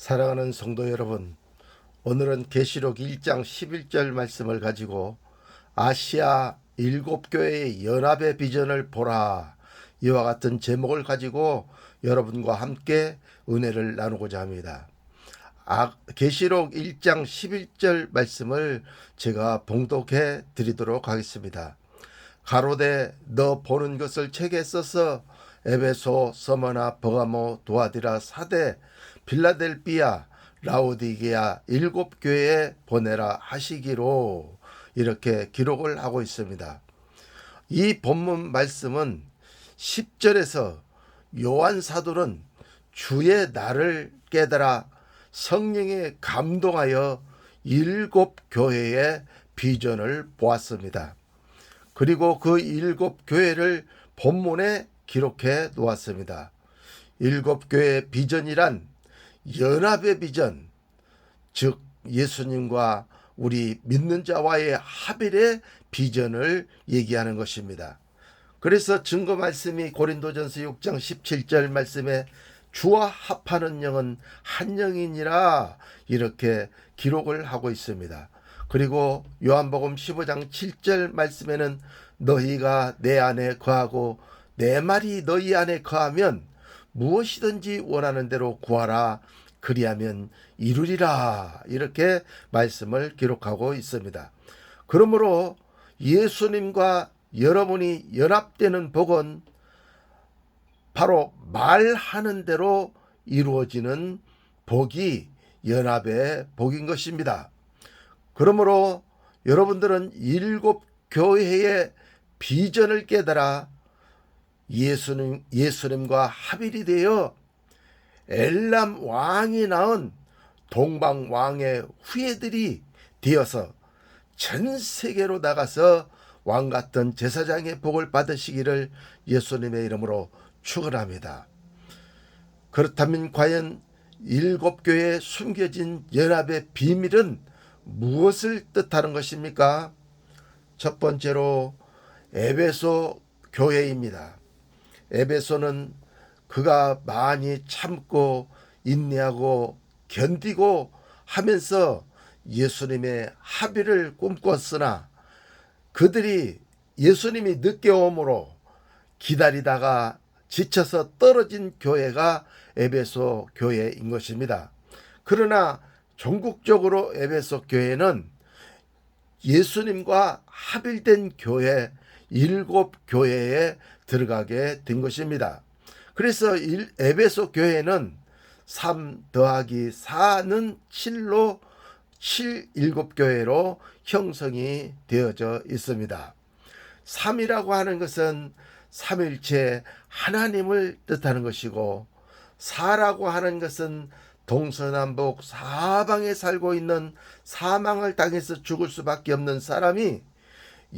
사랑하는 성도 여러분, 오늘은 계시록 1장 11절 말씀을 가지고 아시아 7교회의 연합의 비전을 보라, 이와 같은 제목을 가지고 여러분과 함께 은혜를 나누고자 합니다. 계시록 1장 11절 말씀을 제가 봉독해 드리도록 하겠습니다. 가로되 너 보는 것을 책에 써서 에베소, 서머나, 버가모, 도아디라, 사대, 빌라델비아, 라오디게아 7교회에 보내라 하시기로, 이렇게 기록을 하고 있습니다. 이 본문 말씀은 10절에서 요한 사도는 주의 날을 깨달아 성령에 감동하여 7교회의 비전을 보았습니다. 그리고 그 7교회를 본문에 기록해 놓았습니다. 7교회의 비전이란 연합의 비전, 즉 예수님과 우리 믿는 자와의 합일의 비전을 얘기하는 것입니다. 그래서 증거 말씀이 고린도전서 6장 17절 말씀에 주와 합하는 영은 한 영이니라, 이렇게 기록을 하고 있습니다. 그리고 요한복음 15장 7절 말씀에는 너희가 내 안에 거하고 내 말이 너희 안에 거하면 무엇이든지 원하는 대로 구하라, 그리하면 이루리라, 이렇게 말씀을 기록하고 있습니다. 그러므로 예수님과 여러분이 연합되는 복은 바로 말하는 대로 이루어지는 복이 연합의 복인 것입니다. 그러므로 여러분들은 7교회의 비전을 깨달아 예수님과 합일이 되어 엘람 왕이 낳은 동방 왕의 후예들이 되어서 전 세계로 나가서 왕 같은 제사장의 복을 받으시기를 예수님의 이름으로 축원합니다. 그렇다면 과연 7교회에 숨겨진 연합의 비밀은 무엇을 뜻하는 것입니까? 첫 번째로 에베소 교회입니다. 에베소는 그가 많이 참고 인내하고 견디고 하면서 예수님의 합의를 꿈꿨으나 그들이 예수님이 늦게 오므로 기다리다가 지쳐서 떨어진 교회가 에베소 교회인 것입니다. 그러나 전국적으로 에베소 교회는 예수님과 합일된 교회 7교회에 들어가게 된 것입니다. 그래서 에베소 교회는 3 더하기 4는 7로 7교회로 형성이 되어져 있습니다. 3이라고 하는 것은 삼일체 하나님을 뜻하는 것이고, 4라고 하는 것은 동서남북 사방에 살고 있는 사망을 당해서 죽을 수밖에 없는 사람이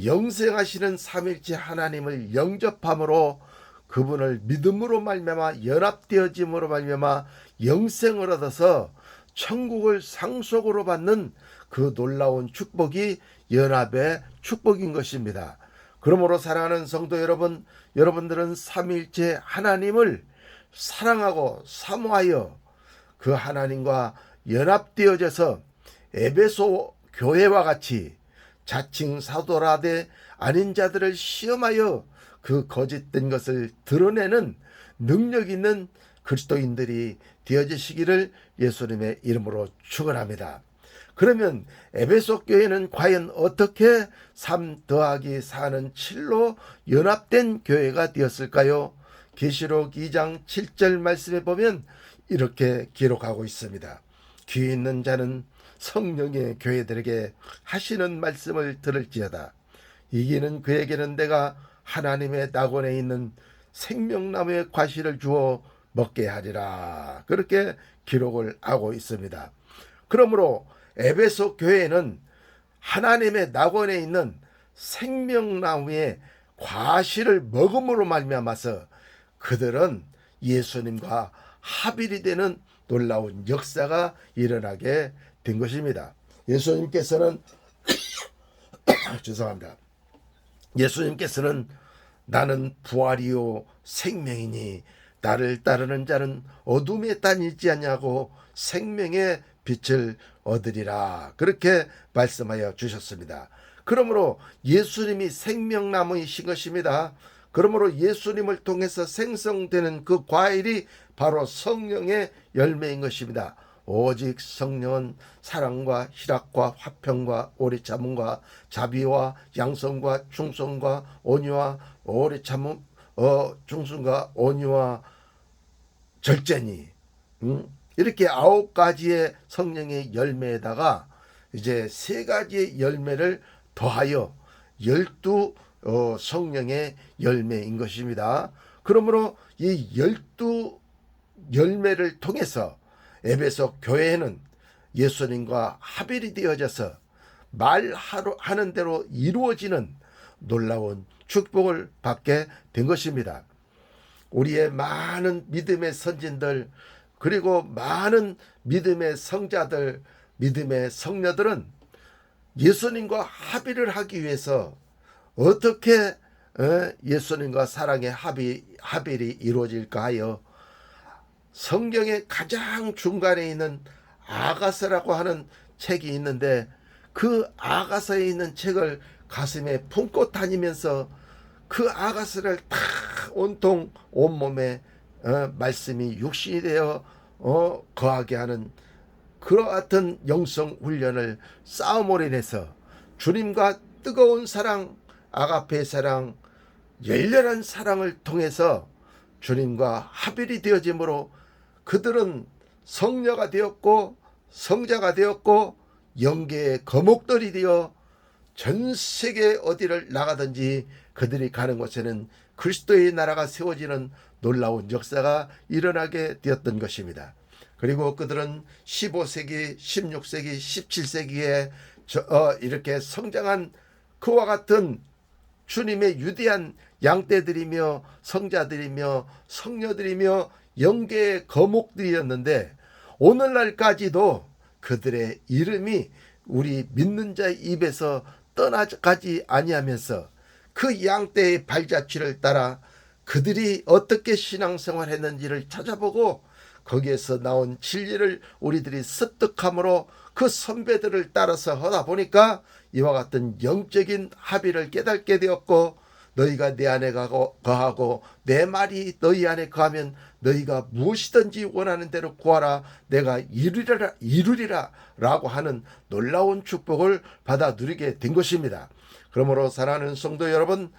영생하시는 삼일체 하나님을 영접함으로 그분을 믿음으로 말미암아 연합되어짐으로 말미암아 영생을 얻어서 천국을 상속으로 받는 그 놀라운 축복이 연합의 축복인 것입니다. 그러므로 사랑하는 성도 여러분, 여러분들은 삼일체 하나님을 사랑하고 사모하여 그 하나님과 연합되어져서 에베소 교회와 같이 자칭 사도라되 아닌 자들을 시험하여 그 거짓된 것을 드러내는 능력 있는 그리스도인들이 되어지시기를 예수님의 이름으로 축원합니다. 그러면 에베소 교회는 과연 어떻게 3 더하기 4는 7로 연합된 교회가 되었을까요? 계시록 2장 7절 말씀에 보면 이렇게 기록하고 있습니다. 귀 있는 자는 성령의 교회들에게 하시는 말씀을 들을지어다. 이기는 그에게는 내가 하나님의 낙원에 있는 생명나무의 과실을 주어 먹게 하리라, 그렇게 기록을 하고 있습니다. 그러므로 에베소 교회는 하나님의 낙원에 있는 생명나무의 과실을 먹음으로 말미암아서 그들은 예수님과 합일이 되는 놀라운 역사가 일어나게 된 것입니다. 예수님께서는 죄송합니다. 예수님께서는 나는 부활이요 생명이니 나를 따르는 자는 어둠에 다니지 않냐고 생명의 빛을 얻으리라. 그렇게 말씀하여 주셨습니다. 그러므로 예수님이 생명나무이신 것입니다. 그러므로 예수님을 통해서 생성되는 그 과일이 바로 성령의 열매인 것입니다. 오직 성령은 사랑과 희락과 화평과 오래 참음과 자비와 양성과 충성과 온유와 오래 참음 충성과 온유와 절제니 이렇게 9가지의 성령의 열매에다가 이제 3가지의 열매를 더하여 12 성령의 열매인 것입니다. 그러므로 이 12 열매를 통해서 에베소 교회는 예수님과 합일이 되어져서 말하는 대로 이루어지는 놀라운 축복을 받게 된 것입니다. 우리의 많은 믿음의 선진들 그리고 많은 믿음의 성자들, 믿음의 성녀들은 예수님과 합일을 하기 위해서 어떻게 예수님과 사랑의 합일이 이루어질까 하여 성경의 가장 중간에 있는 아가서라고 하는 책이 있는데 그 아가서에 있는 책을 가슴에 품고 다니면서 그 아가서를 다 온통 온몸에 말씀이 육신이 되어 거하게 하는 그와 같은 영성 훈련을 싸움으로 인해서 주님과 뜨거운 사랑, 아가페 사랑, 열렬한 사랑을 통해서 주님과 합일이 되어짐으로 그들은 성녀가 되었고 성자가 되었고 영계의 거목들이 되어 전 세계 어디를 나가든지 그들이 가는 곳에는 그리스도의 나라가 세워지는 놀라운 역사가 일어나게 되었던 것입니다. 그리고 그들은 15세기, 16세기, 17세기에 이렇게 성장한 그와 같은 주님의 유대한 양떼들이며 성자들이며 성녀들이며 영계의 거목들이었는데 오늘날까지도 그들의 이름이 우리 믿는 자의 입에서 떠나가지 아니하면서 그 양떼의 발자취를 따라 그들이 어떻게 신앙생활 했는지를 찾아보고 거기에서 나온 진리를 우리들이 습득함으로 그 선배들을 따라서 하다 보니까 이와 같은 영적인 합의를 깨닫게 되었고 너희가 내 안에 거하고 내 말이 너희 안에 거하면 너희가 무엇이든지 원하는 대로 구하라 내가 이루리라 라고 하는 놀라운 축복을 받아 누리게 된 것입니다. 그러므로 사랑하는 성도 여러분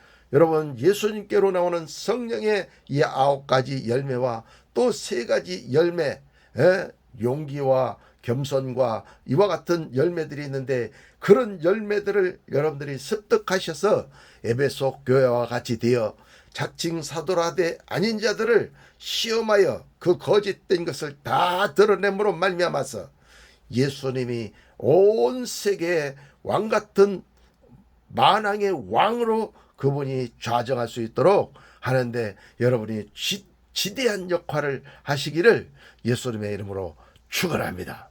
예수님께로 나오는 성령의 이 9가지 열매와 또 3가지 열매 용기와 겸손과 이와 같은 열매들이 있는데 그런 열매들을 여러분들이 습득하셔서 에베소 교회와 같이 되어 자칭 사도라되 아닌 자들을 시험하여 그 거짓된 것을 다 드러냄으로 말미암아서 예수님이 온 세계의 왕같은 만왕의 왕으로 그분이 좌정할 수 있도록 하는데 여러분이 지대한 역할을 하시기를 예수님의 이름으로 축원합니다.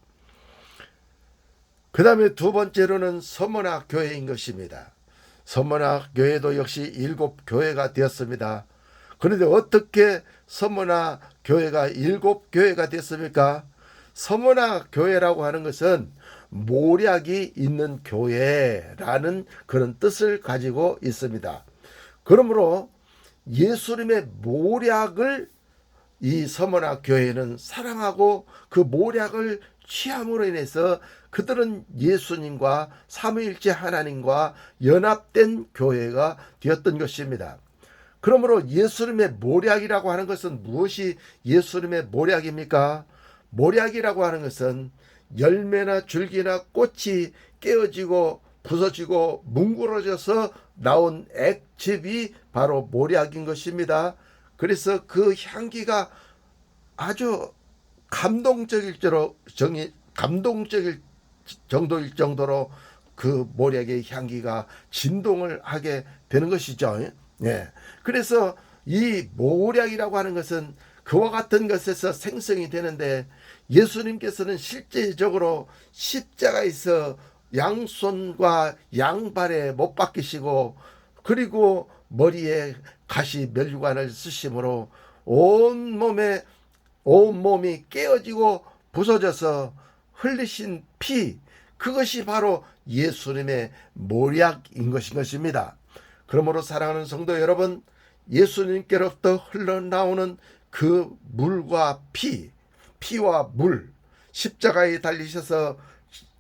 그 다음에 2번째로는 서머나 교회인 것입니다. 서머나 교회도 역시 7교회가 되었습니다. 그런데 어떻게 서머나 교회가 7교회가 됐습니까? 서머나 교회라고 하는 것은 모략이 있는 교회라는 그런 뜻을 가지고 있습니다. 그러므로 예수님의 모략을 이 서머나 교회는 사랑하고 그 모략을 취함으로 인해서 그들은 예수님과 삼위일체 하나님과 연합된 교회가 되었던 것입니다. 그러므로 예수님의 모략이라고 하는 것은 무엇이 예수님의 모략입니까? 모략이라고 하는 것은 열매나 줄기나 꽃이 깨어지고 부서지고 뭉그러져서 나온 액즙이 바로 모략인 것입니다. 그래서 그 향기가 아주 감동적일 정도일 정도로 그 모략의 향기가 진동을 하게 되는 것이죠. 예. 그래서 이 모략이라고 하는 것은 그와 같은 것에서 생성이 되는데 예수님께서는 실제적으로 십자가에서 양손과 양발에 못 박히시고 그리고 머리에 가시 멸관을 쓰심으로 온 몸이 깨어지고 부서져서 흘리신 피, 그것이 바로 예수님의 모략인 것입니다. 그러므로 사랑하는 성도 여러분, 예수님께로부터 흘러나오는 그 물과 피와 물, 십자가에 달리셔서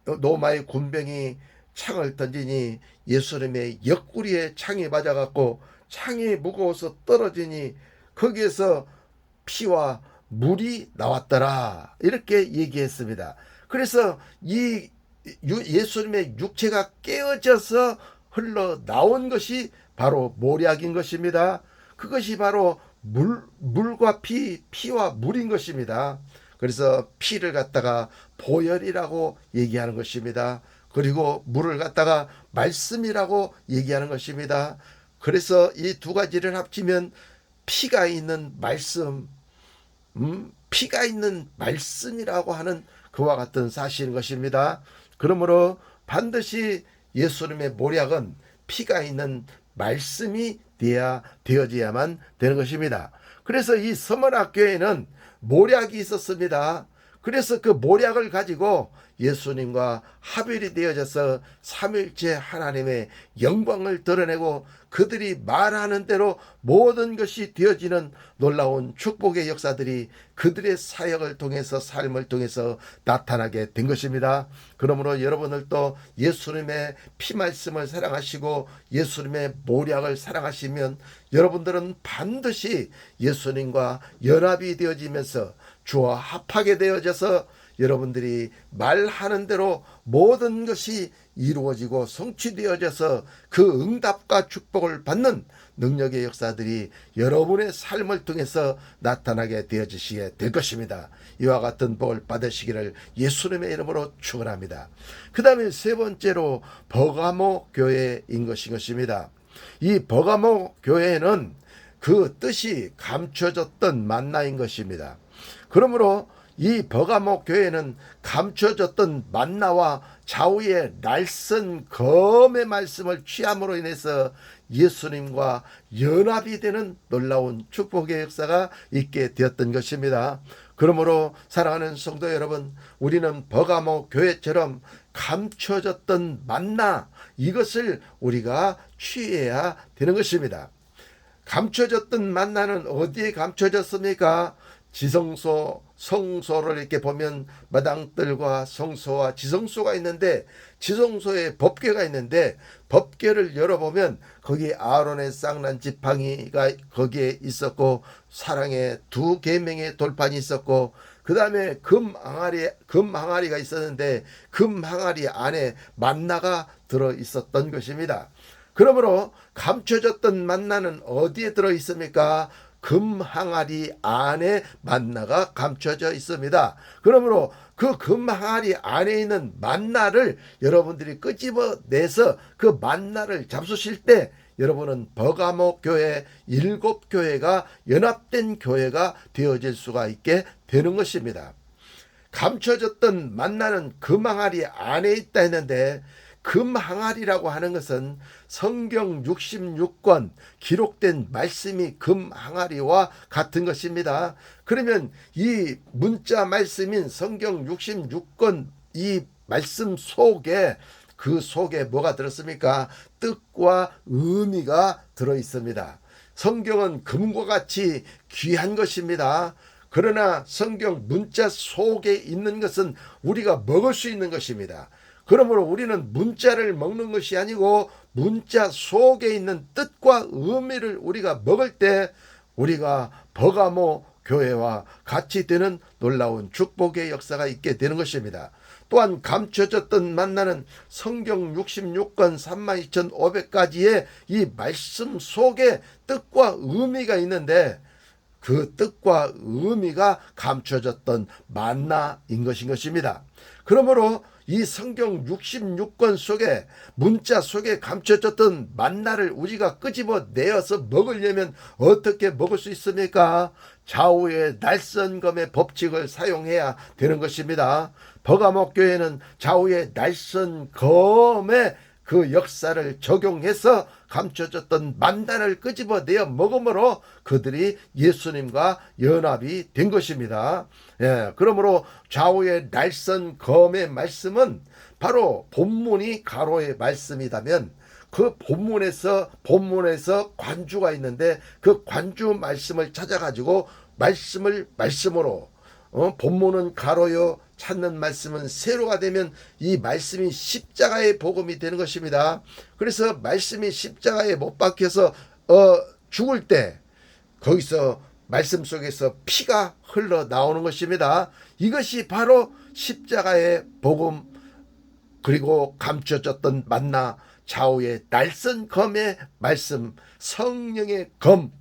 로마의 군병이 창을 던지니 예수님의 옆구리에 창이 맞아갖고 창이 무거워서 떨어지니 거기에서 피와 물이 나왔더라, 이렇게 얘기했습니다. 그래서 이 예수님의 육체가 깨어져서 흘러나온 것이 바로 모략인 것입니다. 그것이 바로 물과 피와 물인 것입니다. 그래서 피를 갖다가 보혈이라고 얘기하는 것입니다. 그리고 물을 갖다가 말씀이라고 얘기하는 것입니다. 그래서 이 두 가지를 합치면 피가 있는 말씀, 피가 있는 말씀이라고 하는 그와 같은 사실인 것입니다. 그러므로 반드시 예수님의 모략은 피가 있는 말씀이 되어져야만 되는 것입니다. 그래서 이 서머나 교회는 모략이 있었습니다. 그래서 그 모략을 가지고 예수님과 합일이 되어져서 삼일째 하나님의 영광을 드러내고 그들이 말하는 대로 모든 것이 되어지는 놀라운 축복의 역사들이 그들의 사역을 통해서, 삶을 통해서 나타나게 된 것입니다. 그러므로 여러분들도 예수님의 피 말씀을 사랑하시고 예수님의 모략을 사랑하시면 여러분들은 반드시 예수님과 연합이 되어지면서 주와 합하게 되어져서 여러분들이 말하는 대로 모든 것이 이루어지고 성취되어져서 그 응답과 축복을 받는 능력의 역사들이 여러분의 삶을 통해서 나타나게 되어지시게 될 것입니다. 이와 같은 복을 받으시기를 예수님의 이름으로 축원합니다. 그 다음에 세 번째로 버가모 교회인 것입니다. 이 버가모 교회는 그 뜻이 감춰졌던 만나인 것입니다. 그러므로 이 버가모 교회는 감춰졌던 만나와 좌우의 날선 검의 말씀을 취함으로 인해서 예수님과 연합이 되는 놀라운 축복의 역사가 있게 되었던 것입니다. 그러므로 사랑하는 성도 여러분, 우리는 버가모 교회처럼 감춰졌던 만나, 이것을 우리가 취해야 되는 것입니다. 감춰졌던 만나는 어디에 감춰졌습니까? 지성소, 성소를 이렇게 보면 마당들과 성소와 지성소가 있는데, 지성소에 법궤가 있는데 법궤를 열어보면 거기 아론의 쌍난 지팡이가 거기에 있었고 사랑의 두 계명의 돌판이 있었고 그 다음에 금 항아리가 있었는데 금 항아리 안에 만나가 들어 있었던 것입니다. 그러므로 감춰졌던 만나는 어디에 들어 있습니까? 금 항아리 안에 만나가 감춰져 있습니다. 그러므로 그 금 항아리 안에 있는 만나를 여러분들이 끄집어내서 그 만나를 잡수실 때 여러분은 버가모 교회 7교회가 연합된 교회가 되어질 수가 있게 되는 것입니다. 감춰졌던 만나는 금 항아리 안에 있다 했는데, 금 항아리라고 하는 것은 성경 66권 기록된 말씀이 금 항아리와 같은 것입니다. 그러면 이 문자 말씀인 성경 66권 이 말씀 속에, 그 속에 뭐가 들었습니까? 뜻과 의미가 들어 있습니다. 성경은 금과 같이 귀한 것입니다. 그러나 성경 문자 속에 있는 것은 우리가 먹을 수 있는 것입니다. 그러므로 우리는 문자를 먹는 것이 아니고 문자 속에 있는 뜻과 의미를 우리가 먹을 때 우리가 버가모 교회와 같이 되는 놀라운 축복의 역사가 있게 되는 것입니다. 또한 감춰졌던 만나는 성경 66권 32,500가지의 이 말씀 속에 뜻과 의미가 있는데 그 뜻과 의미가 감춰졌던 만나인 것입니다. 그러므로 이 성경 66권 속에 문자 속에 감춰졌던 만나를 우리가 끄집어내어서 먹으려면 어떻게 먹을 수 있습니까? 좌우의 날선검의 법칙을 사용해야 되는 것입니다. 버가모 교회는 좌우의 날선검의 그 역사를 적용해서 감춰졌던 만난을 끄집어내어 먹음으로 그들이 예수님과 연합이 된 것입니다. 예, 그러므로 좌우의 날선 검의 말씀은 바로 본문이 가로의 말씀이라면 그 본문에서 관주가 있는데 그 관주 말씀을 찾아가지고 말씀으로 본문은 가로요 찾는 말씀은 세로가 되면 이 말씀이 십자가의 복음이 되는 것입니다. 그래서 말씀이 십자가에 못 박혀서 죽을 때 거기서 말씀 속에서 피가 흘러나오는 것입니다. 이것이 바로 십자가의 복음, 그리고 감춰졌던 만나, 좌우의 날선 검의 말씀, 성령의 검,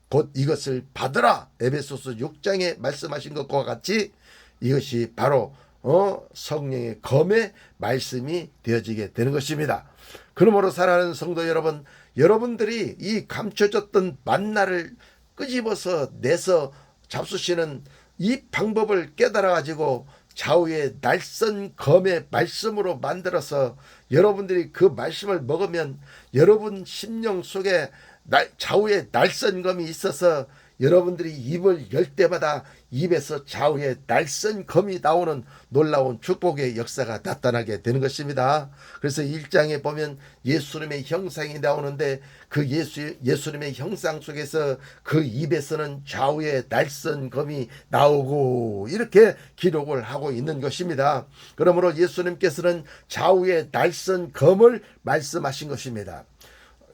곧 이것을 받으라. 에베소서 6장에 말씀하신 것과 같이 이것이 바로 성령의 검의 말씀이 되어지게 되는 것입니다. 그러므로 사랑하는 성도 여러분, 여러분들이 이 감춰졌던 만나를 끄집어서 내서 잡수시는 이 방법을 깨달아 가지고 좌우의 날선 검의 말씀으로 만들어서 여러분들이 그 말씀을 먹으면 여러분 심령 속에 좌우의 날선 검이 있어서 여러분들이 입을 열 때마다 입에서 좌우의 날선 검이 나오는 놀라운 축복의 역사가 나타나게 되는 것입니다. 그래서 1장에 보면 예수님의 형상이 나오는데 그 예수님의 형상 속에서 그 입에서는 좌우의 날선 검이 나오고 이렇게 기록을 하고 있는 것입니다. 그러므로 예수님께서는 좌우의 날선 검을 말씀하신 것입니다.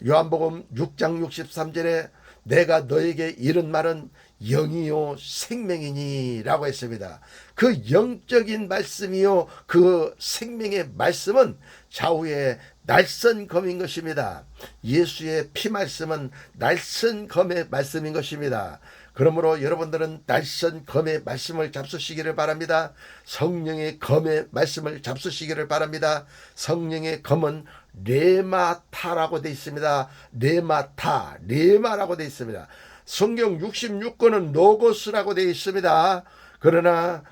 요한복음 6장 63절에 내가 너에게 이른 말은 영이요 생명이니 라고 했습니다. 그 영적인 말씀이요 그 생명의 말씀은 좌우의 날선 검인 것입니다. 예수의 피 말씀은 날선 검의 말씀인 것입니다. 그러므로 여러분들은 날선 검의 말씀을 잡수시기를 바랍니다. 성령의 검의 말씀을 잡수시기를 바랍니다. 성령의 검은 레마타라고 되어 있습니다. 레마라고 되어 있습니다. 성경 66권은 로고스라고 되어 있습니다. 그러나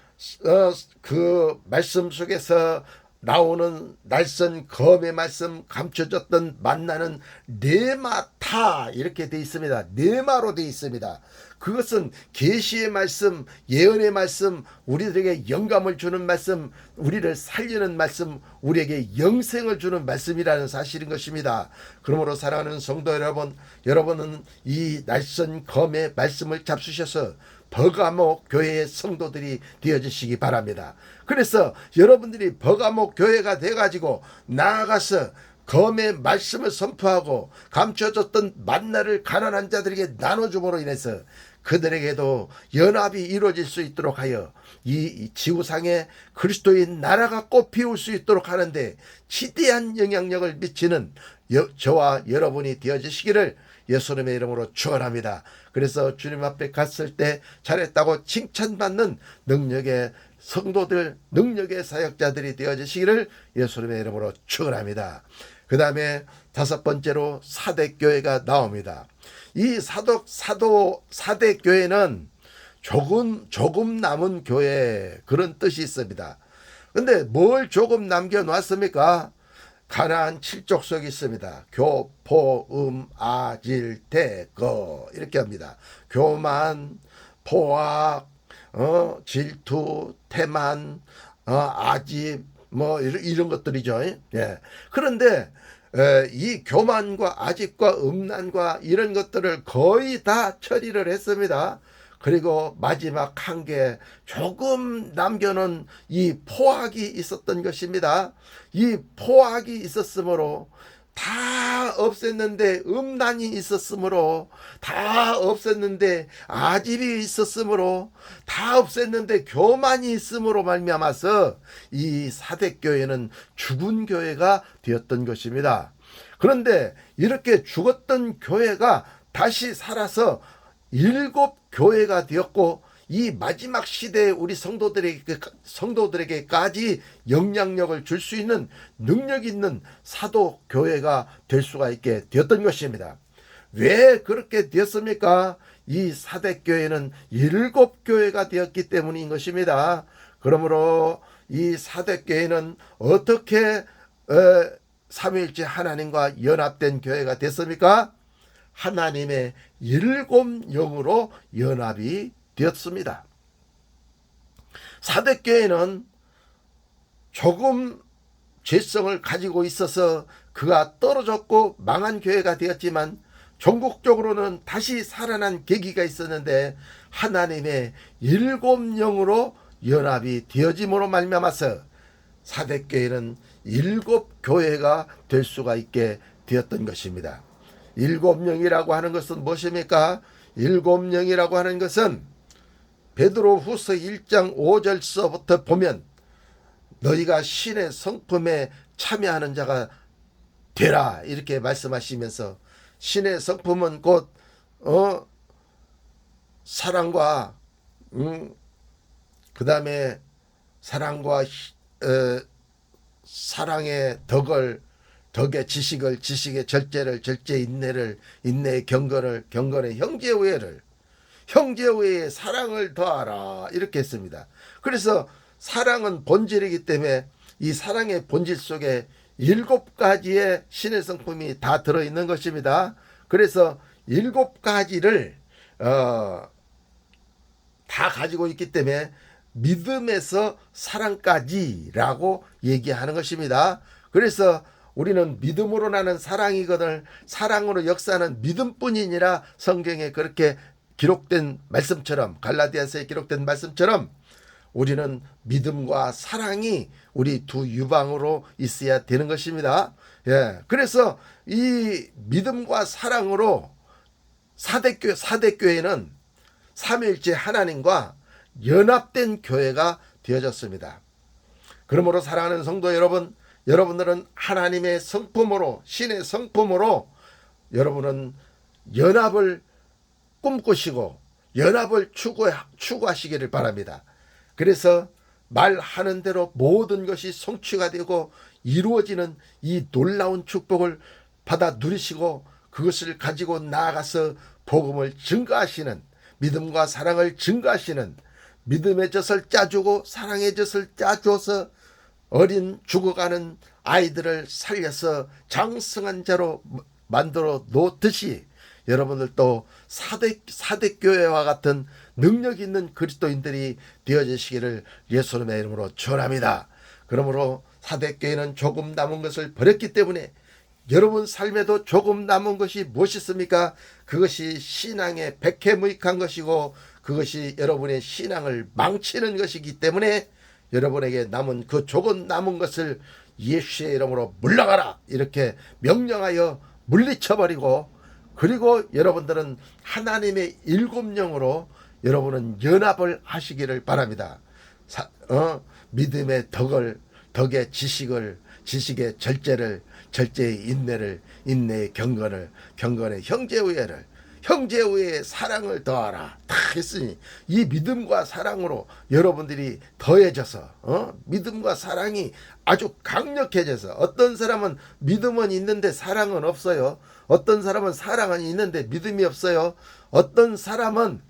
그 말씀 속에서 나오는 날선 검의 말씀, 감춰졌던 만나는 네마타 이렇게 되어 있습니다. 네마로 되어 있습니다. 그것은 계시의 말씀, 예언의 말씀, 우리들에게 영감을 주는 말씀, 우리를 살리는 말씀, 우리에게 영생을 주는 말씀이라는 사실인 것입니다. 그러므로 사랑하는 성도 여러분, 여러분은 이 날선 검의 말씀을 잡수셔서 버가모 교회의 성도들이 되어주시기 바랍니다. 그래서 여러분들이 버가모 교회가 돼가지고 나아가서 검의 말씀을 선포하고 감춰졌던 만나를 가난한 자들에게 나눠줌으로 인해서 그들에게도 연합이 이루어질 수 있도록 하여 이 지구상에 그리스도의 나라가 꽃피울 수 있도록 하는데 지대한 영향력을 미치는 저와 여러분이 되어주시기를 예수님의 이름으로 축원합니다. 그래서 주님 앞에 갔을 때 잘했다고 칭찬받는 능력의 성도들, 능력의 사역자들이 되어주시기를 예수님의 이름으로 축원합니다. 그 다음에 다섯 번째로 사대교회가 나옵니다. 이 사대교회는 조금 남은 교회, 그런 뜻이 있습니다. 근데 뭘 조금 남겨놨습니까? 가나안 7족속이 있습니다. 교포, 아질, 대거 이렇게 합니다. 교만, 포악, 질투, 태만, 아집 이런 것들이죠. 예. 그런데 이 교만과 아집과 음란과 이런 것들을 거의 다 처리를 했습니다. 그리고 마지막 한 개 조금 남겨놓은 이 포악이 있었던 것입니다. 이 포악이 있었으므로 다 없앴는데, 음란이 있었으므로 다 없앴는데, 아집이 있었으므로 다 없앴는데 교만이 있음으로 말미암아서 이 사대교회는 죽은 교회가 되었던 것입니다. 그런데 이렇게 죽었던 교회가 다시 살아서 7교회가 되었고, 이 마지막 시대에 우리 성도들에게까지 영향력을 줄 수 있는 능력 있는 사도교회가 될 수가 있게 되었던 것입니다. 왜 그렇게 되었습니까? 이 사대교회는 7교회가 되었기 때문인 것입니다. 그러므로 이 사대교회는 어떻게 삼위일체 하나님과 연합된 교회가 됐습니까? 하나님의 7영으로 연합이 되었습니다. 사대교회는 조금 죄성을 가지고 있어서 그가 떨어졌고 망한 교회가 되었지만 전국적으로는 다시 살아난 계기가 있었는데 하나님의 7영으로 연합이 되어짐으로 말미암아서 사대교회는 7교회가 될 수가 있게 되었던 것입니다. 7영이라고 하는 것은 무엇입니까? 7영이라고 하는 것은 베드로후서 1장 5절서부터 보면 너희가 신의 성품에 참여하는 자가 되라 이렇게 말씀하시면서 신의 성품은 곧 사랑과 그 다음에 사랑과 사랑의 덕의 지식을, 지식의 절제를, 절제의 인내를, 인내의 경건을, 경건의 형제우애를, 형제우애의 사랑을 더하라 이렇게 했습니다. 그래서 사랑은 본질이기 때문에 이 사랑의 본질 속에 7가지의 신의 성품이 다 들어있는 것입니다. 그래서 7가지를 다 가지고 있기 때문에 믿음에서 사랑까지라고 얘기하는 것입니다. 그래서 우리는 믿음으로 나는 사랑이거늘 사랑으로 역사하는 믿음뿐이니라 성경에 그렇게 기록된 말씀처럼 갈라디아서에 기록된 말씀처럼 우리는 믿음과 사랑이 우리 두 유방으로 있어야 되는 것입니다. 예, 그래서 이 믿음과 사랑으로 사대교회는 삼위일체 하나님과 연합된 교회가 되어졌습니다. 그러므로 사랑하는 성도 여러분, 여러분들은 하나님의 성품으로 신의 성품으로 여러분은 연합을 꿈꾸시고 연합을 추구하시기를 바랍니다. 그래서 말하는 대로 모든 것이 성취가 되고 이루어지는 이 놀라운 축복을 받아 누리시고 그것을 가지고 나아가서 복음을 증거하시는 믿음과 사랑을 증거하시는 믿음의 젖을 짜주고 사랑의 젖을 짜주어서 어린 죽어가는 아이들을 살려서 장성한 자로 만들어 놓듯이 여러분들도 사대교회와 같은 능력 있는 그리스도인들이 되어지시기를 예수님의 이름으로 축원합니다. 그러므로 사대교회는 조금 남은 것을 버렸기 때문에 여러분 삶에도 조금 남은 것이 무엇이 있습니까? 그것이 신앙의 백해무익한 것이고 그것이 여러분의 신앙을 망치는 것이기 때문에 여러분에게 남은 그 조금 남은 것을 예수의 이름으로 물러가라 이렇게 명령하여 물리쳐버리고 그리고 여러분들은 하나님의 7영으로 여러분은 연합을 하시기를 바랍니다. 믿음의 덕의 지식을, 지식의 절제를, 절제의 인내를, 인내의 경건을, 경건의 형제우애를, 형제우애의 사랑을 더하라 다 했으니 이 믿음과 사랑으로 여러분들이 더해져서 믿음과 사랑이 아주 강력해져서 어떤 사람은 믿음은 있는데 사랑은 없어요. 어떤 사람은 사랑은 있는데 믿음이 없어요. 어떤 사람은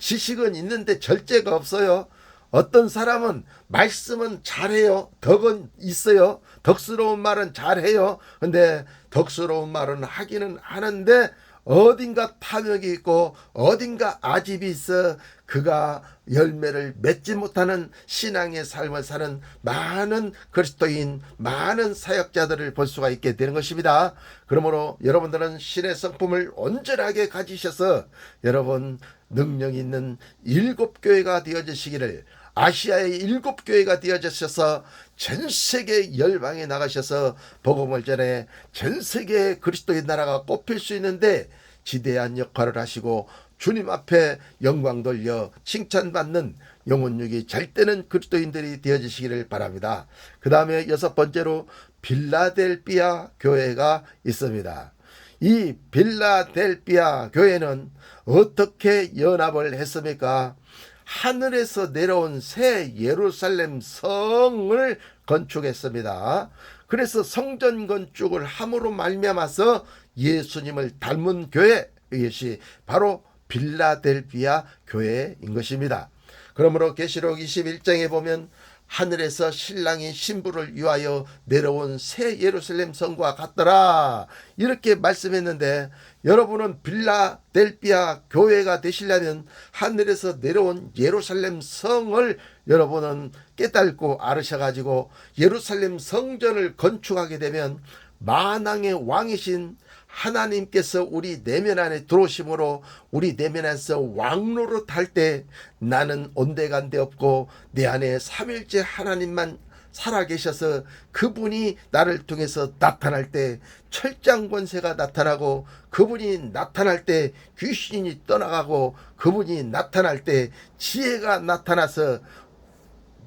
지식은 있는데 절제가 없어요. 어떤 사람은 말씀은 잘해요. 덕은 있어요. 덕스러운 말은 잘해요. 근데 덕스러운 말은 하기는 하는데 어딘가 탐욕이 있고 어딘가 아집이 있어 그가 열매를 맺지 못하는 신앙의 삶을 사는 많은 그리스도인, 많은 사역자들을 볼 수가 있게 되는 것입니다. 그러므로 여러분들은 신의 성품을 온전하게 가지셔서 여러분 능력 있는 7교회가 되어지시기를 아시아의 7교회가 되어지셔서 전 세계 열방에 나가셔서 복음을 전해 전 세계 그리스도의 나라가 꼽힐 수 있는데 지대한 역할을 하시고 주님 앞에 영광 돌려 칭찬받는 영혼육이 잘 되는 그리스도인들이 되어지시기를 바랍니다. 그 다음에 6번째로 빌라델비아 교회가 있습니다. 이 빌라델비아 교회는 어떻게 연합을 했습니까? 하늘에서 내려온 새 예루살렘 성을 건축했습니다. 그래서 성전 건축을 함으로 말미암아서 예수님을 닮은 교회, 이것이 바로 빌라델비아 교회인 것입니다. 그러므로 계시록 21장에 보면 하늘에서 신랑이 신부를 위하여 내려온 새 예루살렘 성과 같더라. 이렇게 말씀했는데, 여러분은 빌라델비아 교회가 되시려면 하늘에서 내려온 예루살렘 성을 여러분은 깨닫고 알으셔가지고 예루살렘 성전을 건축하게 되면 만왕의 왕이신 하나님께서 우리 내면 안에 들어오심으로 우리 내면 안에서 왕노릇 할 때 나는 온데간데 없고 내 안에 삼일째 하나님만 살아계셔서 그분이 나를 통해서 나타날 때 철장 권세가 나타나고, 그분이 나타날 때 귀신이 떠나가고, 그분이 나타날 때 지혜가 나타나서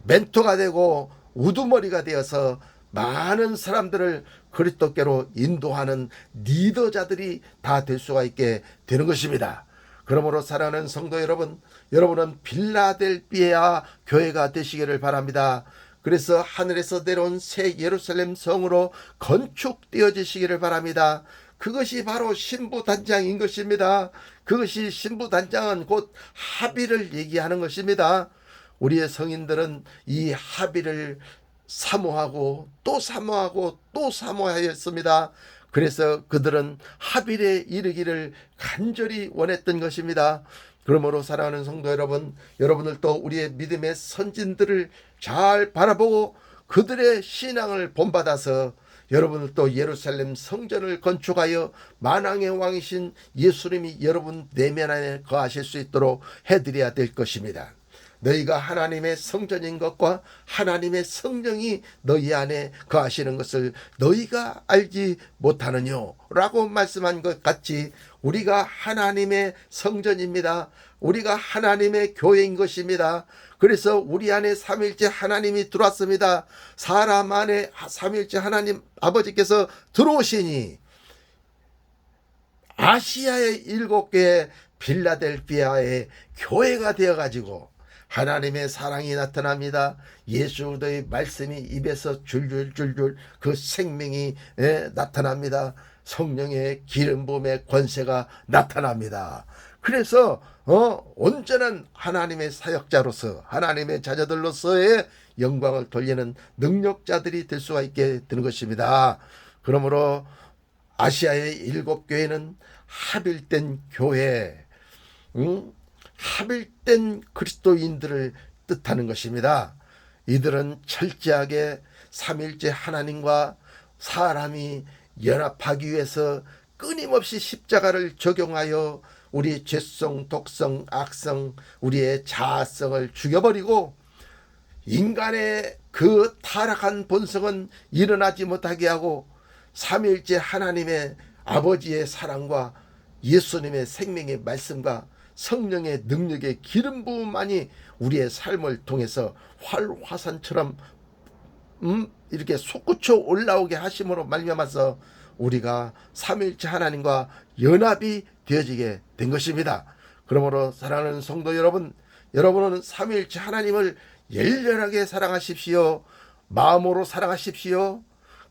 멘토가 되고 우두머리가 되어서 많은 사람들을 그리스도께로 인도하는 리더자들이 다 될 수가 있게 되는 것입니다. 그러므로 사랑하는 성도 여러분, 여러분은 빌라델비아 교회가 되시기를 바랍니다. 그래서 하늘에서 내려온 새 예루살렘 성으로 건축되어지시기를 바랍니다. 그것이 바로 신부단장인 것입니다. 그것이 신부단장은 곧 합의를 얘기하는 것입니다. 우리의 성인들은 이 합의를 사모하고 또 사모하고 또 사모하였습니다. 그래서 그들은 합의에 이르기를 간절히 원했던 것입니다. 그러므로 사랑하는 성도 여러분, 여러분들도 우리의 믿음의 선진들을 잘 바라보고 그들의 신앙을 본받아서 여러분들도 예루살렘 성전을 건축하여 만왕의 왕이신 예수님이 여러분 내면 안에 거하실 수 있도록 해드려야 될 것입니다. 너희가 하나님의 성전인 것과 하나님의 성령이 너희 안에 거하시는 것을 너희가 알지 못하느냐 라고 말씀한 것 같이 우리가 하나님의 성전입니다. 우리가 하나님의 교회인 것입니다. 그래서 우리 안에 삼일째 하나님이 들어왔습니다. 사람 안에 삼일째 하나님 아버지께서 들어오시니 아시아의 7개의 빌라델비아의 교회가 되어가지고 하나님의 사랑이 나타납니다. 예수의 말씀이 입에서 줄줄줄줄 그 생명이 나타납니다. 성령의 기름 부음의 권세가 나타납니다. 그래서 온전한 하나님의 사역자로서 하나님의 자녀들로서의 영광을 돌리는 능력자들이 될 수가 있게 되는 것입니다. 그러므로 아시아의 7교회는 합일된 교회, 합일된 그리스도인들을 뜻하는 것입니다. 이들은 철저하게 삼일째 하나님과 사람이 연합하기 위해서 끊임없이 십자가를 적용하여 우리 죄성, 독성, 악성, 우리의 자아성을 죽여버리고 인간의 그 타락한 본성은 일어나지 못하게 하고 삼일째 하나님의 아버지의 사랑과 예수님의 생명의 말씀과 성령의 능력의 기름 부음만이 우리의 삶을 통해서 활화산처럼 이렇게 솟구쳐 올라오게 하심으로 말미암아서 우리가 삼일째 하나님과 연합이 되어지게 된 것입니다. 그러므로 사랑하는 성도 여러분, 여러분은 삼일째 하나님을 열렬하게 사랑하십시오. 마음으로 사랑하십시오.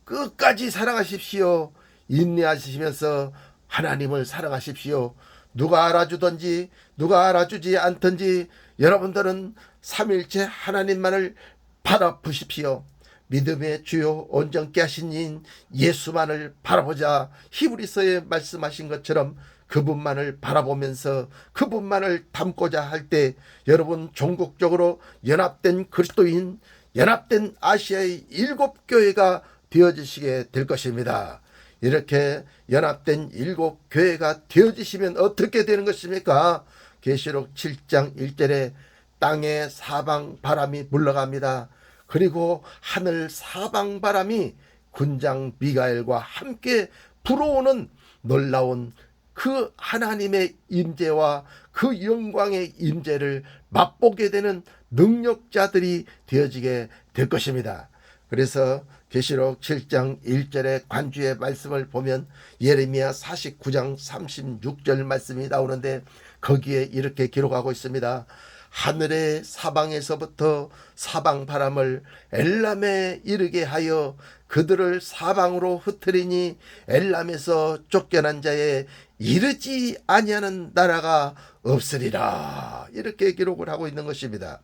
끝까지 사랑하십시오. 인내하시면서 하나님을 사랑하십시오. 누가 알아주든지 누가 알아주지 않든지 여러분들은 삼일째 하나님만을 바라보십시오. 믿음의 주요 온전케 하신 이인 예수만을 바라보자. 히브리서에 말씀하신 것처럼 그분만을 바라보면서 그분만을 담고자 할 때 여러분 종국적으로 연합된 그리스도인, 연합된 아시아의 7교회가 되어지시게 될 것입니다. 이렇게 연합된 7교회가 되어지시면 어떻게 되는 것입니까? 계시록 7장 1절에 땅에 사방 바람이 물러갑니다. 그리고 하늘 사방 바람이 군장 미가엘과 함께 불어오는 놀라운 그 하나님의 임재와 그 영광의 임재를 맛보게 되는 능력자들이 되어지게 될 것입니다. 그래서 계시록 7장 1절의 관주의 말씀을 보면 예레미야 49장 36절 말씀이 나오는데 거기에 이렇게 기록하고 있습니다. 하늘의 사방에서부터 사방 바람을 엘람에 이르게 하여 그들을 사방으로 흩으리니 엘람에서 쫓겨난 자에 이르지 아니하는 나라가 없으리라. 이렇게 기록을 하고 있는 것입니다.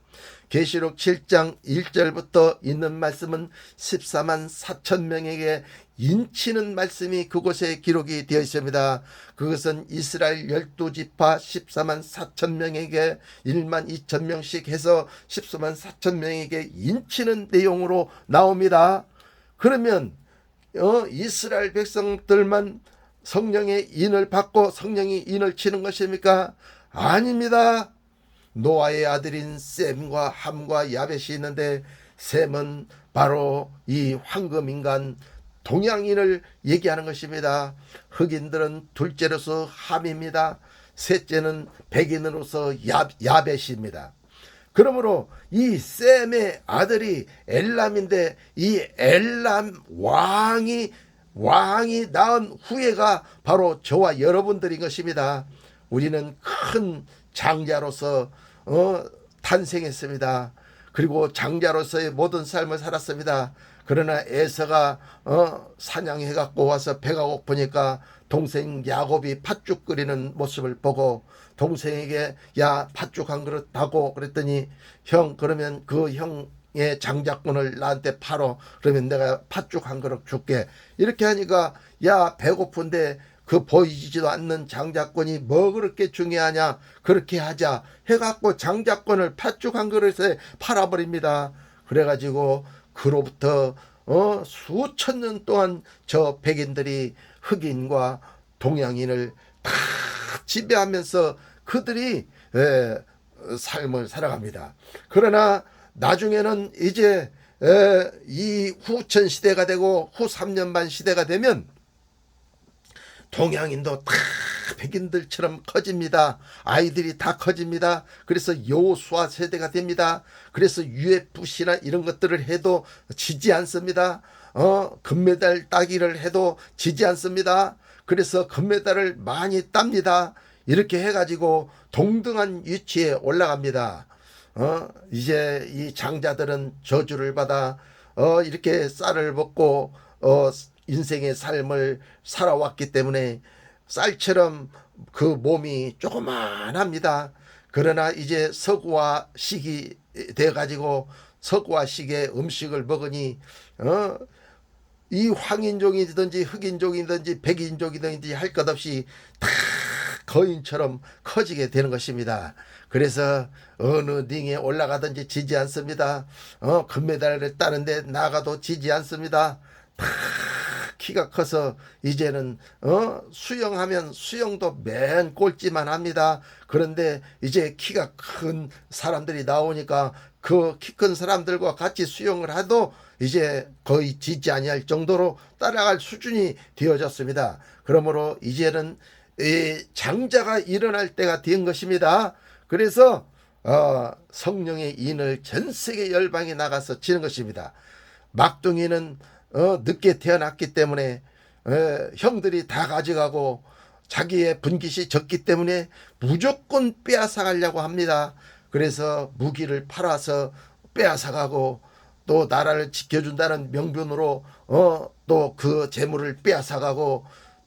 계시록 7장 1절부터 있는 말씀은 14만 4천 명에게 인치는 말씀이 그곳에 기록이 되어 있습니다. 그것은 이스라엘 12지파 14만 4천 명에게 1만 2천 명씩 해서 14만 4천 명에게 인치는 내용으로 나옵니다. 그러면 이스라엘 백성들만 성령의 인을 받고 성령이 인을 치는 것입니까? 아닙니다. 노아의 아들인 셈과 함과 야벳이 있는데 셈은 바로 이 황금인간 동양인을 얘기하는 것입니다. 흑인들은 둘째로서 함입니다. 셋째는 백인으로서 야벳입니다. 그러므로 이 셈의 아들이 엘람인데 이 엘람 왕이 낳은 후예가 바로 저와 여러분들인 것입니다. 우리는 큰 장자로서 탄생했습니다. 그리고 장자로서의 모든 삶을 살았습니다. 그러나 에서가 사냥해 갖고 와서 배가 고프니까 동생 야곱이 팥죽 끓이는 모습을 보고 동생에게 야 팥죽 한 그릇 하고 그랬더니 형 그러면 그 형의 장자권을 나한테 팔어 그러면 내가 팥죽 한 그릇 줄게. 이렇게 하니까 야 배고픈데 그 보이지도 않는 장자권이 뭐 그렇게 중요하냐 그렇게 하자 해갖고 장자권을 팥죽 한 그릇에 팔아버립니다. 그래가지고 그로부터 수천 년 동안 저 백인들이 흑인과 동양인을 다 지배하면서 그들이 삶을 살아갑니다. 그러나 나중에는 이제 이 후천 시대가 되고 후 3년 반 시대가 되면 동양인도 다 백인들처럼 커집니다. 아이들이 다 커집니다. 그래서 여호수아 세대가 됩니다. 그래서 UFC나 이런 것들을 해도 지지 않습니다. 금메달 따기를 해도 지지 않습니다. 그래서 금메달을 많이 땁니다. 이렇게 해가지고 동등한 위치에 올라갑니다. 이제 이 장자들은 저주를 받아 이렇게 쌀을 먹고 인생의 삶을 살아왔기 때문에 쌀처럼 그 몸이 조그만합니다. 그러나 이제 서구화식이 돼가지고 서구화식의 음식을 먹으니 이 황인종이든지 흑인종이든지 백인종이든지 할 것 없이 다 거인처럼 커지게 되는 것입니다. 그래서 어느 링에 올라가든지 지지 않습니다. 금메달을 따는데 나가도 지지 않습니다. 다 키가 커서 이제는 수영하면 수영도 맨 꼴찌만 합니다. 그런데 이제 키가 큰 사람들이 나오니까 그 키 큰 사람들과 같이 수영을 해도 이제 거의 지지 아니할 정도로 따라갈 수준이 되어졌습니다. 그러므로 이제는 이 장자가 일어날 때가 된 것입니다. 그래서 성령의 인을 전 세계 열방에 나가서 치는 것입니다. 막둥이는 늦게 태어났기 때문에 형들이 다 가져가고 자기의 분깃이 적기 때문에 무조건 빼앗아가려고 합니다. 그래서 무기를 팔아서 빼앗아가고 또 나라를 지켜준다는 명분으로 또 그 재물을 빼앗아가고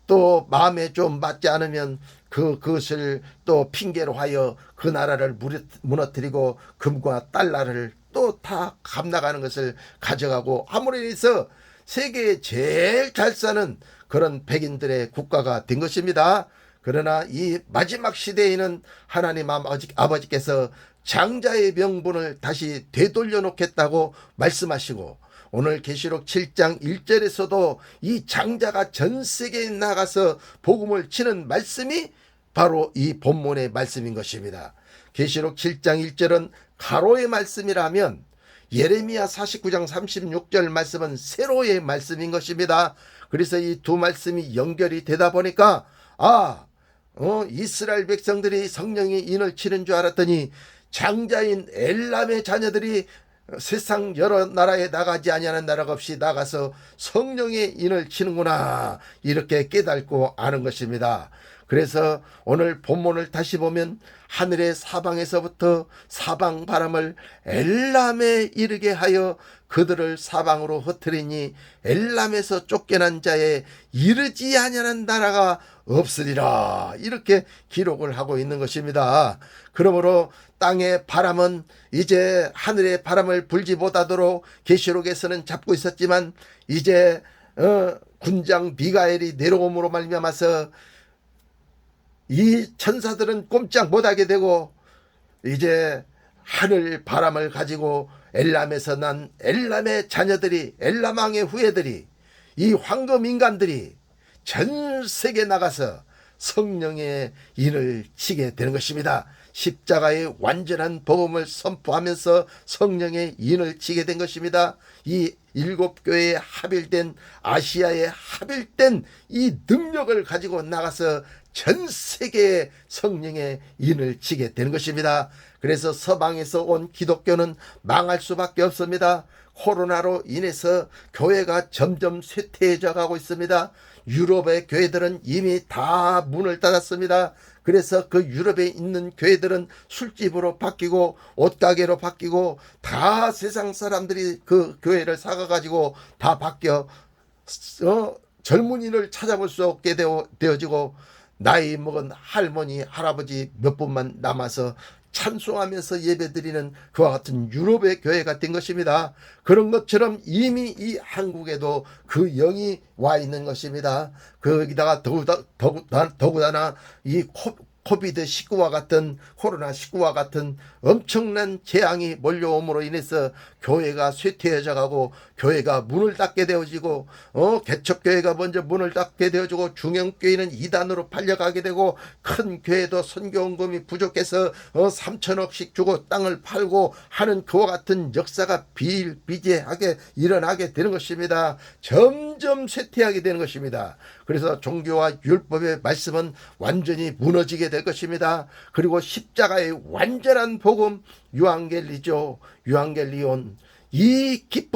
또 마음에 좀 맞지 않으면 그것을 또 핑계로 하여 그 나라를 무너뜨리고 금과 달러를 또 다 갚나가는 것을 가져가고 아무리 해서 세계에 제일 잘 사는 그런 백인들의 국가가 된 것입니다. 그러나 이 마지막 시대에는 하나님 아버지께서 장자의 명분을 다시 되돌려 놓겠다고 말씀하시고 오늘 계시록 7장 1절에서도 이 장자가 전 세계에 나가서 복음을 치는 말씀이 바로 이 본문의 말씀인 것입니다. 계시록 7장 1절은 가로의 말씀이라면 예레미야 49장 36절 말씀은 세로의 말씀인 것입니다. 그래서 이 두 말씀이 연결이 되다 보니까 이스라엘 백성들이 성령의 인을 치는 줄 알았더니 장자인 엘람의 자녀들이 세상 여러 나라에 나가지 아니하는 나라가 없이 나가서 성령의 인을 치는구나 이렇게 깨닫고 아는 것입니다. 그래서 오늘 본문을 다시 보면 하늘의 사방에서부터 사방 바람을 엘람에 이르게 하여 그들을 사방으로 흩트리니 엘람에서 쫓겨난 자에 이르지 아니하는 나라가 없으리라. 이렇게 기록을 하고 있는 것입니다. 그러므로 땅의 바람은 이제 하늘의 바람을 불지 못하도록 계시록에서는 잡고 있었지만 이제 군장 미가엘이 내려옴으로 말미암아서 이 천사들은 꼼짝 못하게 되고 이제 하늘 바람을 가지고 엘람에서 난 엘람의 자녀들이, 엘람 왕의 후예들이, 이 황금 인간들이 전 세계에 나가서 성령의 인을 치게 되는 것입니다. 십자가의 완전한 복음을 선포하면서 성령의 인을 치게 된 것입니다. 이 일곱 교회에 합일된, 아시아에 합일된 이 능력을 가지고 나가서 전 세계에 성령의 인을 치게 되는 것입니다. 그래서 서방에서 온 기독교는 망할 수밖에 없습니다. 코로나로 인해서 교회가 점점 쇠퇴해져 가고 있습니다. 유럽의 교회들은 이미 다 문을 닫았습니다. 그래서 그 유럽에 있는 교회들은 술집으로 바뀌고 옷가게로 바뀌고 다 세상 사람들이 그 교회를 사가가지고 다 바뀌어 젊은이를 찾아볼 수 없게 되어지고 나이 먹은 할머니 할아버지 몇 분만 남아서 찬송하면서 예배드리는 그와 같은 유럽의 교회가 된 것입니다. 그런 것처럼 이미 이 한국에도 그 영이 와 있는 것입니다. 거기다가 더구나 이 코비드19와 같은 코로나19와 같은 엄청난 재앙이 몰려옴으로 인해서 교회가 쇠퇴해져 가고 교회가 문을 닫게 되어지고 개척교회가 먼저 문을 닫게 되어지고 중형교회는 이단으로 팔려가게 되고 큰 교회도 선교원금이 부족해서 3천억씩 주고 땅을 팔고 하는 그와 같은 역사가 비일비재하게 일어나게 되는 것입니다. 점점 쇠퇴하게 되는 것입니다. 그래서 종교와 율법의 말씀은 완전히 무너지게 될 것입니다. 그리고 십자가의 완전한 복음 유앙겔리온 이 기쁜